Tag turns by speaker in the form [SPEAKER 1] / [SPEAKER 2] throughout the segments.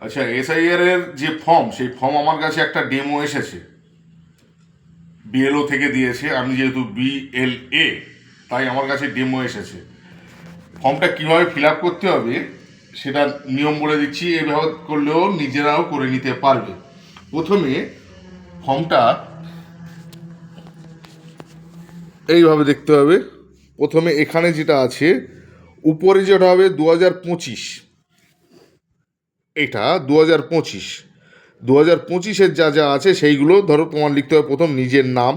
[SPEAKER 1] আচ্ছা, এসআইআর এর যে ফর্ম, সেই ফর্ম আমার কাছে একটা ডেমো এসেছে, বিএলও থেকে দিয়েছে। আমি যেহেতু বিএলএ, তাই আমার কাছে ডেমো এসেছে। ফর্মটা কীভাবে ফিল আপ করতে হবে সেটা নিয়ম বলে দিচ্ছি, এভাবে করলেও নিজেরাও করে নিতে পারবে। প্রথমে ফর্মটা এইভাবে দেখতে হবে। প্রথমে এখানে যেটা আছে, উপরে যেটা হবে 2025, এটা 2025। 2025-এর যা যা আছে সেইগুলো ধরো তোমার লিখতে হবে। প্রথম নিজের নাম,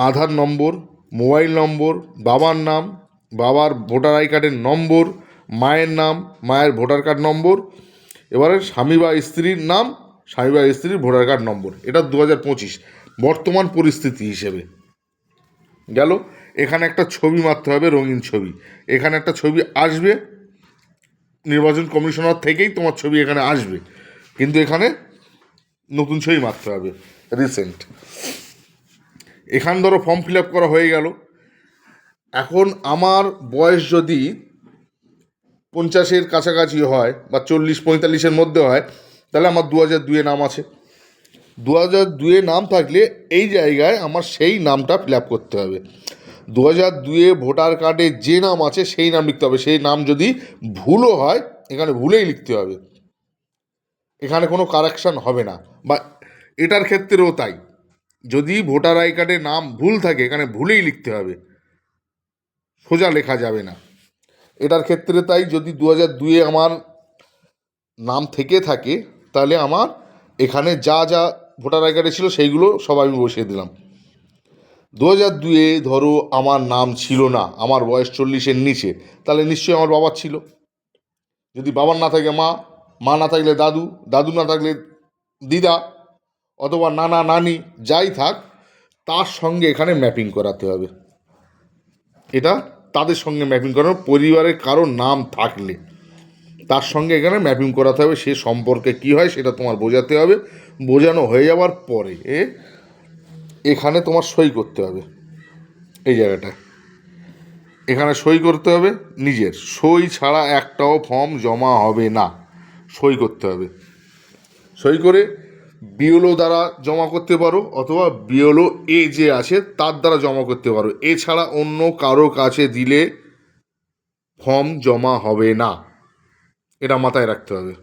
[SPEAKER 1] আধার নম্বর, মোবাইল নম্বর, বাবার নাম, বাবার ভোটার আই কার্ডের নম্বর, মায়ের নাম, মায়ের ভোটার কার্ড নম্বর, এবারে স্বামী বা স্ত্রীর নাম, স্বামী বা স্ত্রীর ভোটার কার্ড নম্বর। এটা 2025 বর্তমান পরিস্থিতি হিসেবে গেল। এখানে একটা ছবি মারতে হবে, রঙিন ছবি। এখানে একটা ছবি আসবে, নির্বাচন কমিশনার থেকেই তোমার ছবি এখানে আসবে, কিন্তু এখানে নতুন ছবি মারতে হবে, রিসেন্ট। এখান ধরো ফর্ম ফিল আপ করা হয়ে গেল। এখন আমার বয়স যদি 50-এর কাছাকাছি হয় বা 40-45-এর মধ্যে হয়, তাহলে আমার 2002-এ নাম আছে। 2002-এ নাম থাকলে এই জায়গায় আমার সেই নামটা ফিল আপ করতে হবে। 2002-এ ভোটার কার্ডে যে নাম আছে সেই নাম লিখতে হবে। সেই নাম যদি ভুলও হয়, এখানে ভুলেই লিখতে হবে, এখানে কোনো কারেকশান হবে না। বা এটার ক্ষেত্রেও তাই, যদি ভোটার আই কার্ডে নাম ভুল থাকে, এখানে ভুলেই লিখতে হবে, সোজা লেখা যাবে না। এটার ক্ষেত্রে তাই, যদি 2002-এ আমার নাম থেকে থাকে, তাহলে আমার এখানে যা যা ভোটার আই কার্ডে ছিল সেইগুলো সব আমি বসিয়ে দিলাম। 2002-এ ধরো আমার নাম ছিল না, আমার বয়স 40-এর নিচে, তাহলে নিশ্চয়ই আমার বাবার ছিল। যদি বাবার না থাকে মা, মা না থাকলে দাদু, দাদু না থাকলে দিদা, অথবা নানা নানি, যাই থাক, তার সঙ্গে এখানে ম্যাপিং করাতে হবে। এটা তাদের সঙ্গে ম্যাপিং করানো, পরিবারের কারো নাম থাকলে তার সঙ্গে এখানে ম্যাপিং করাতে হবে। সে সম্পর্কে কী হয় সেটা তোমার বোঝাতে হবে। বোঝানো হয়ে যাওয়ার পরে এখানে তোমার সই করতে হবে। এই জায়গাটায় এখানে সই করতে হবে। নিজের সই ছাড়া একটাও ফর্ম জমা হবে না, সই করতে হবে। সই করে বিএলও দ্বারা জমা করতে পারো, অথবা বিএলও যে আছে তার দ্বারা জমা করতে পারো। এছাড়া অন্য কারো কাছে দিলে ফর্ম জমা হবে না, এটা মাথায় রাখতে হবে।